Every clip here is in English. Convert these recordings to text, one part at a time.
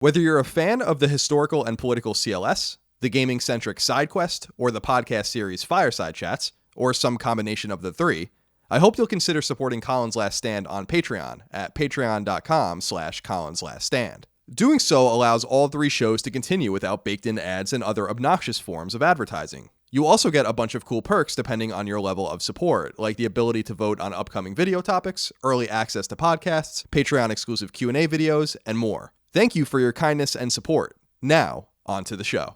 Whether you're a fan of the historical and political CLS, the gaming-centric SideQuest, or the podcast series Fireside Chats, or some combination of the three, I hope you'll consider supporting Colin's Last Stand on Patreon at patreon.com/colinslaststand. Doing so allows all three shows to continue without baked-in ads and other obnoxious forms of advertising. You also get a bunch of cool perks depending on your level of support, like the ability to vote on upcoming video topics, early access to podcasts, Patreon-exclusive Q&A videos, and more. Thank you for your kindness and support. Now, on to the show.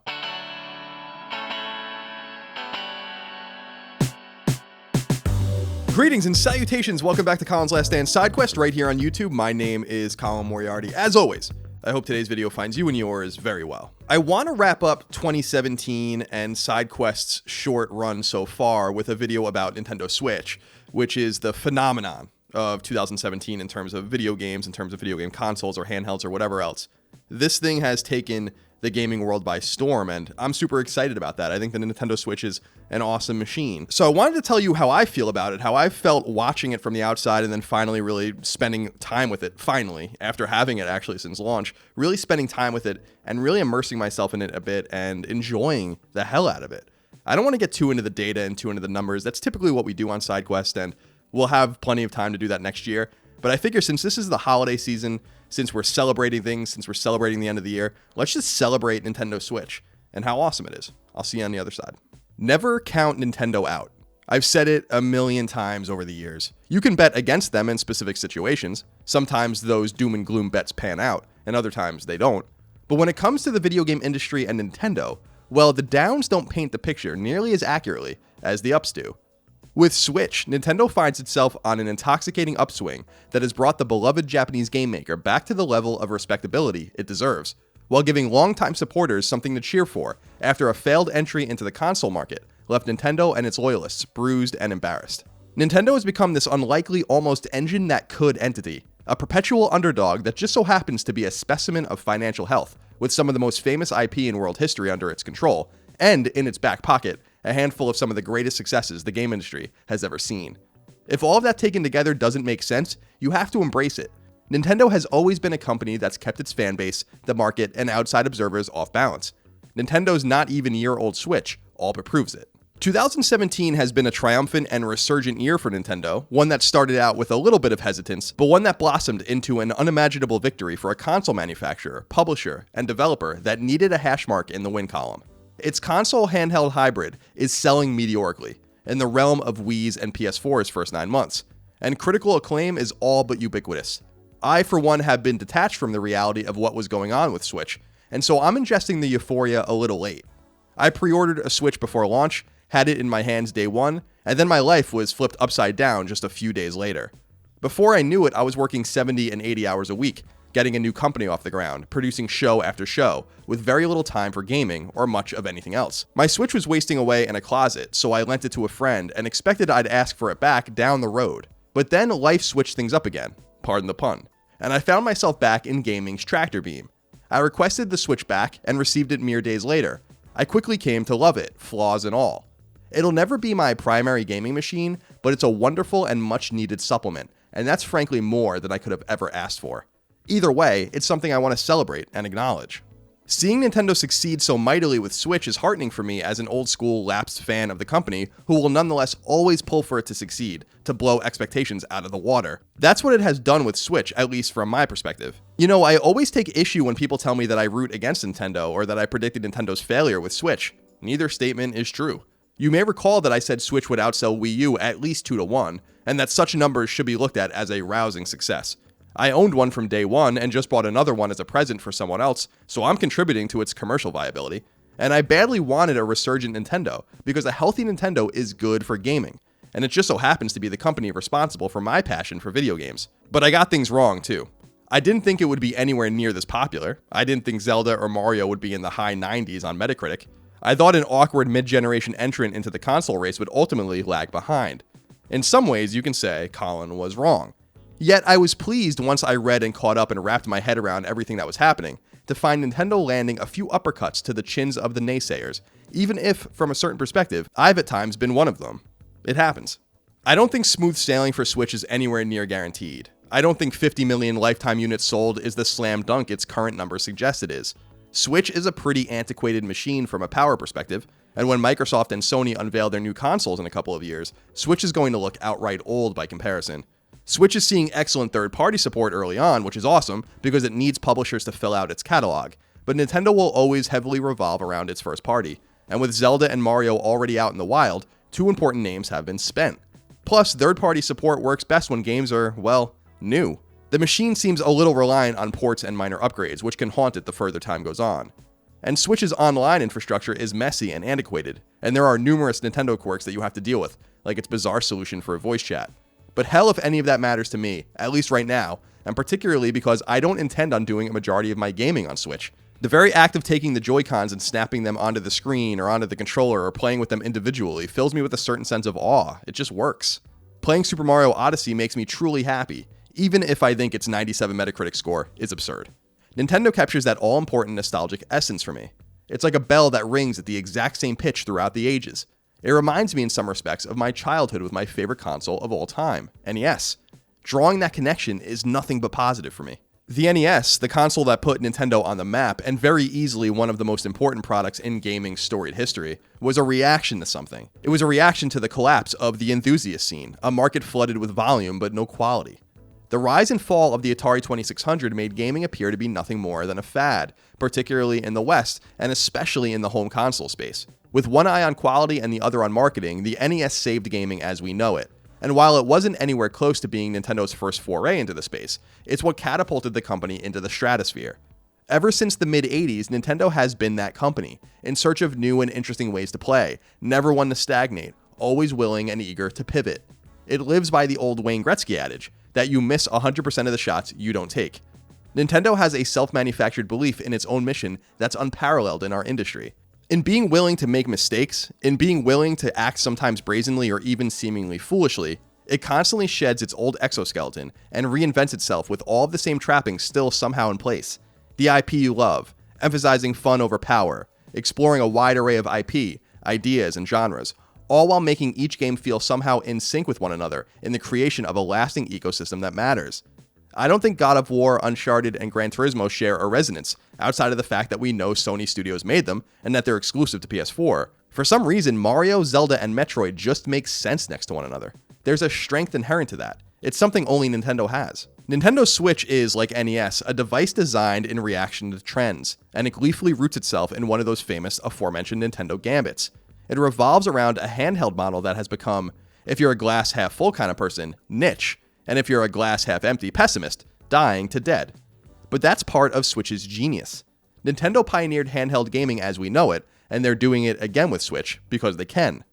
Greetings and salutations. Welcome back to Colin's Last Stand SideQuest right here on YouTube. My name is Colin Moriarty. As always, I hope today's video finds you and yours very well. I want to wrap up 2017 and SideQuest's short run so far with a video about Nintendo Switch, which is the phenomenon of 2017 in terms of video games, in terms of video game consoles or handhelds or whatever else. This thing has taken the gaming world by storm, and I'm super excited about that. I think the Nintendo Switch is an awesome machine. So I wanted to tell you how I feel about it, how I felt watching it from the outside and then finally really spending time with it, after having it actually since launch, really spending time with it and really immersing myself in it a bit and enjoying the hell out of it. I don't want to get too into the data and too into the numbers. That's typically what we do on SideQuest, and we'll have plenty of time to do that next year. But I figure since this is the holiday season, since we're celebrating things, since we're celebrating the end of the year, let's just celebrate Nintendo Switch and how awesome it is. I'll see you on the other side. Never count Nintendo out. I've said it a million times over the years. You can bet against them in specific situations. Sometimes those doom and gloom bets pan out, and other times they don't. But when it comes to the video game industry and Nintendo, well, the downs don't paint the picture nearly as accurately as the ups do. With Switch, Nintendo finds itself on an intoxicating upswing that has brought the beloved Japanese game maker back to the level of respectability it deserves, while giving longtime supporters something to cheer for after a failed entry into the console market left Nintendo and its loyalists bruised and embarrassed. Nintendo has become this unlikely, almost engine that could entity, a perpetual underdog that just so happens to be a specimen of financial health, with some of the most famous IP in world history under its control, and in its back pocket, a handful of some of the greatest successes the game industry has ever seen. If all of that taken together doesn't make sense, you have to embrace it. Nintendo has always been a company that's kept its fan base, the market, and outside observers off balance. Nintendo's not even year-old Switch all but proves it. 2017 has been a triumphant and resurgent year for Nintendo, one that started out with a little bit of hesitance, but one that blossomed into an unimaginable victory for a console manufacturer, publisher, and developer that needed a hash mark in the win column. Its console handheld hybrid is selling meteorically, in the realm of Wii's and PS4's first 9 months, and critical acclaim is all but ubiquitous. I, for one, have been detached from the reality of what was going on with Switch, and so I'm ingesting the euphoria a little late. I pre-ordered a Switch before launch, had it in my hands day one, and then my life was flipped upside down just a few days later. Before I knew it, I was working 70 and 80 hours a week, getting a new company off the ground, producing show after show, with very little time for gaming or much of anything else. My Switch was wasting away in a closet, so I lent it to a friend and expected I'd ask for it back down the road. But then life switched things up again, pardon the pun, and I found myself back in gaming's tractor beam. I requested the Switch back and received it mere days later. I quickly came to love it, flaws and all. It'll never be my primary gaming machine, but it's a wonderful and much needed supplement, and that's frankly more than I could have ever asked for. Either way, it's something I want to celebrate and acknowledge. Seeing Nintendo succeed so mightily with Switch is heartening for me as an old-school, lapsed fan of the company who will nonetheless always pull for it to succeed, to blow expectations out of the water. That's what it has done with Switch, at least from my perspective. You know, I always take issue when people tell me that I root against Nintendo or that I predicted Nintendo's failure with Switch. Neither statement is true. You may recall that I said Switch would outsell Wii U at least 2-1, and that such numbers should be looked at as a rousing success. I owned one from day one and just bought another one as a present for someone else, so I'm contributing to its commercial viability. And I badly wanted a resurgent Nintendo, because a healthy Nintendo is good for gaming, and it just so happens to be the company responsible for my passion for video games. But I got things wrong too. I didn't think it would be anywhere near this popular. I didn't think Zelda or Mario would be in the high 90s on Metacritic. I thought an awkward mid-generation entrant into the console race would ultimately lag behind. In some ways, you can say Colin was wrong. Yet I was pleased once I read and caught up and wrapped my head around everything that was happening, to find Nintendo landing a few uppercuts to the chins of the naysayers, even if, from a certain perspective, I've at times been one of them. It happens. I don't think smooth sailing for Switch is anywhere near guaranteed. I don't think 50 million lifetime units sold is the slam dunk its current number suggests it is. Switch is a pretty antiquated machine from a power perspective, and when Microsoft and Sony unveil their new consoles in a couple of years, Switch is going to look outright old by comparison. Switch is seeing excellent third-party support early on, which is awesome because it needs publishers to fill out its catalog, but Nintendo will always heavily revolve around its first party, and with Zelda and Mario already out in the wild, two important names have been spent. Plus, third-party support works best when games are, well, new. The machine seems a little reliant on ports and minor upgrades, which can haunt it the further time goes on. And Switch's online infrastructure is messy and antiquated, and there are numerous Nintendo quirks that you have to deal with, like its bizarre solution for voice chat. But hell if any of that matters to me, at least right now, and particularly because I don't intend on doing a majority of my gaming on Switch. The very act of taking the Joy-Cons and snapping them onto the screen or onto the controller or playing with them individually fills me with a certain sense of awe. It just works. Playing Super Mario Odyssey makes me truly happy, even if I think its 97 Metacritic score is absurd. Nintendo captures that all-important nostalgic essence for me. It's like a bell that rings at the exact same pitch throughout the ages. It reminds me in some respects of my childhood with my favorite console of all time, NES. Drawing that connection is nothing but positive for me. The NES, the console that put Nintendo on the map, and very easily one of the most important products in gaming's storied history, was a reaction to something. It was a reaction to the collapse of the enthusiast scene, a market flooded with volume but no quality. The rise and fall of the Atari 2600 made gaming appear to be nothing more than a fad, particularly in the West, and especially in the home console space. With one eye on quality and the other on marketing, the NES saved gaming as we know it. And while it wasn't anywhere close to being Nintendo's first foray into the space, it's what catapulted the company into the stratosphere. Ever since the mid-80s, Nintendo has been that company, in search of new and interesting ways to play, never one to stagnate, always willing and eager to pivot. It lives by the old Wayne Gretzky adage, that you miss 100% of the shots you don't take. Nintendo has a self-manufactured belief in its own mission that's unparalleled in our industry. In being willing to make mistakes, in being willing to act sometimes brazenly or even seemingly foolishly, it constantly sheds its old exoskeleton and reinvents itself with all of the same trappings still somehow in place. The IP you love, emphasizing fun over power, exploring a wide array of IP, ideas, and genres, all while making each game feel somehow in sync with one another in the creation of a lasting ecosystem that matters. I don't think God of War, Uncharted, and Gran Turismo share a resonance, outside of the fact that we know Sony Studios made them and that they're exclusive to PS4. For some reason, Mario, Zelda, and Metroid just make sense next to one another. There's a strength inherent to that. It's something only Nintendo has. Nintendo Switch is, like NES, a device designed in reaction to trends, and it gleefully roots itself in one of those famous aforementioned Nintendo gambits. It revolves around a handheld model that has become, if you're a glass half full kind of person, niche, and if you're a glass half empty pessimist, dying to dead. But that's part of Switch's genius. Nintendo pioneered handheld gaming as we know it, and they're doing it again with Switch because they can.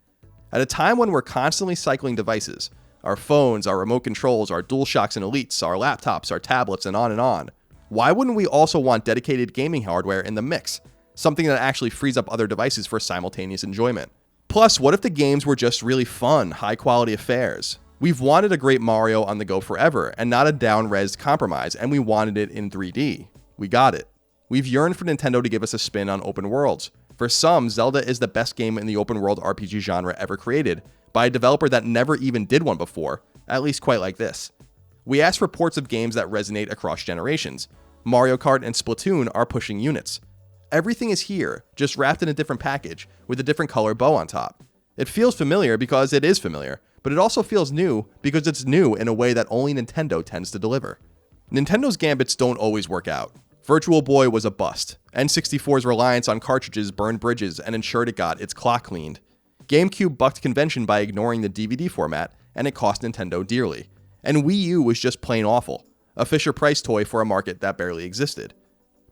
At a time when we're constantly cycling devices, our phones, our remote controls, our DualShocks and Elites, our laptops, our tablets, and on, why wouldn't we also want dedicated gaming hardware in the mix? Something that actually frees up other devices for simultaneous enjoyment. Plus, what if the games were just really fun, high-quality affairs? We've wanted a great Mario on the go forever, and not a down-resed compromise, and we wanted it in 3D. We got it. We've yearned for Nintendo to give us a spin on open worlds. For some, Zelda is the best game in the open-world RPG genre ever created, by a developer that never even did one before, at least quite like this. We asked for ports of games that resonate across generations. Mario Kart and Splatoon are pushing units. Everything is here, just wrapped in a different package, with a different color bow on top. It feels familiar because it is familiar, but it also feels new because it's new in a way that only Nintendo tends to deliver. Nintendo's gambits don't always work out. Virtual Boy was a bust. N64's reliance on cartridges burned bridges and ensured it got its clock cleaned. GameCube bucked convention by ignoring the DVD format, and it cost Nintendo dearly. And Wii U was just plain awful, a Fisher-Price toy for a market that barely existed.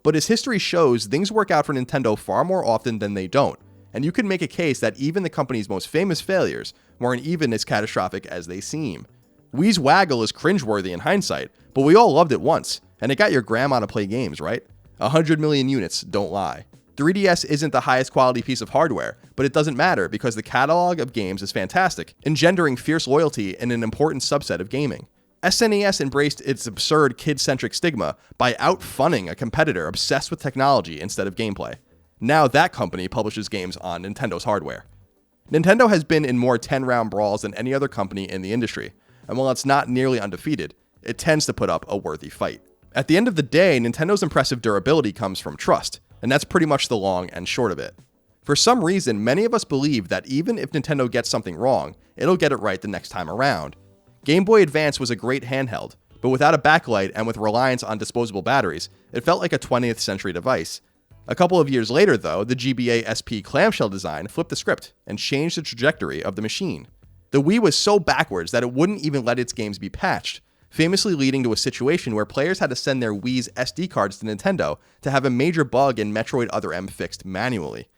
But as history shows, things work out for Nintendo far more often than they don't, and you can make a case that even the company's most famous failures weren't even as catastrophic as they seem. Wii's waggle is cringeworthy in hindsight, but we all loved it once, and it got your grandma to play games, right? 100 million units don't lie. 3DS isn't the highest quality piece of hardware, but it doesn't matter because the catalog of games is fantastic, engendering fierce loyalty in an important subset of gaming. SNES embraced its absurd kid-centric stigma by out-funning a competitor obsessed with technology instead of gameplay. Now that company publishes games on Nintendo's hardware. Nintendo has been in more 10-round brawls than any other company in the industry, and while it's not nearly undefeated, it tends to put up a worthy fight. At the end of the day, Nintendo's impressive durability comes from trust, and that's pretty much the long and short of it. For some reason, many of us believe that even if Nintendo gets something wrong, it'll get it right the next time around. Game Boy Advance was a great handheld, but without a backlight and with reliance on disposable batteries, it felt like a 20th century device. A couple of years later, though, the GBA SP clamshell design flipped the script and changed the trajectory of the machine. The Wii was so backwards that it wouldn't even let its games be patched, famously leading to a situation where players had to send their Wii's SD cards to Nintendo to have a major bug in Metroid Other M fixed manually.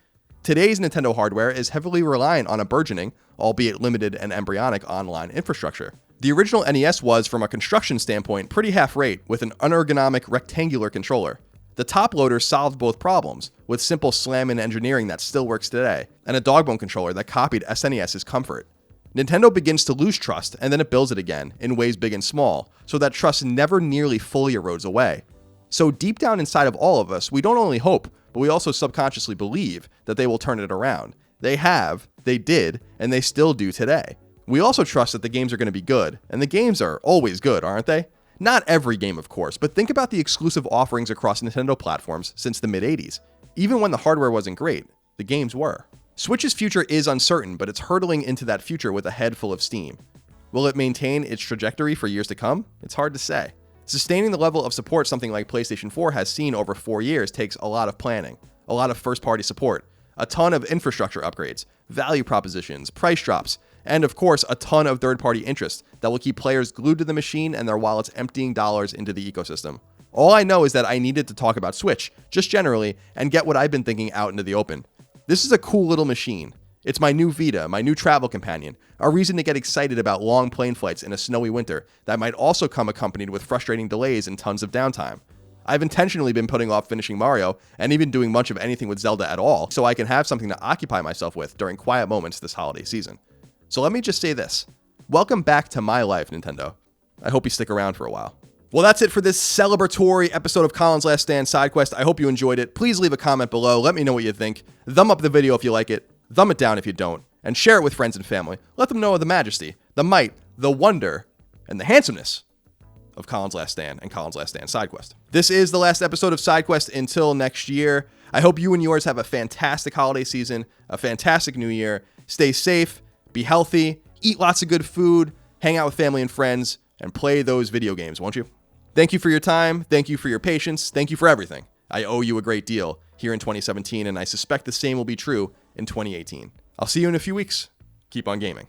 Today's Nintendo hardware is heavily reliant on a burgeoning, albeit limited and embryonic, online infrastructure. The original NES was, from a construction standpoint, pretty half-rate, with an unergonomic rectangular controller. The top loader solved both problems, with simple slam-in engineering that still works today, and a dogbone controller that copied SNES's comfort. Nintendo begins to lose trust, and then it builds it again, in ways big and small, so that trust never nearly fully erodes away. So deep down inside of all of us, we don't only hope, but we also subconsciously believe that they will turn it around. They have, they did, and they still do today. We also trust that the games are going to be good, and the games are always good, aren't they? Not every game, of course, but think about the exclusive offerings across Nintendo platforms since the mid-80s. Even when the hardware wasn't great, the games were. Switch's future is uncertain, but it's hurtling into that future with a head full of steam. Will it maintain its trajectory for years to come? It's hard to say. Sustaining the level of support something like PlayStation 4 has seen over 4 years takes a lot of planning, a lot of first-party support, a ton of infrastructure upgrades, value propositions, price drops, and of course a ton of third-party interest that will keep players glued to the machine and their wallets emptying dollars into the ecosystem. All I know is that I needed to talk about Switch, just generally, and get what I've been thinking out into the open. This is a cool little machine. It's my new Vita, my new travel companion, a reason to get excited about long plane flights in a snowy winter that might also come accompanied with frustrating delays and tons of downtime. I've intentionally been putting off finishing Mario and even doing much of anything with Zelda at all, so I can have something to occupy myself with during quiet moments this holiday season. So let me just say this. Welcome back to my life, Nintendo. I hope you stick around for a while. Well, that's it for this celebratory episode of Colin's Last Stand Side Quest. I hope you enjoyed it. Please leave a comment below. Let me know what you think. Thumb up the video if you like it. Thumb it down if you don't. And share it with friends and family. Let them know of the majesty, the might, the wonder, and the handsomeness of Colin's Last Stand and Colin's Last Stand Side Quest. This is the last episode of Side Quest until next year. I hope you and yours have a fantastic holiday season, a fantastic new year. Stay safe, be healthy, eat lots of good food, hang out with family and friends, and play those video games, won't you? Thank you for your time. Thank you for your patience. Thank you for everything. I owe you a great deal here in 2017, and I suspect the same will be true in 2018. I'll see you in a few weeks. Keep on gaming.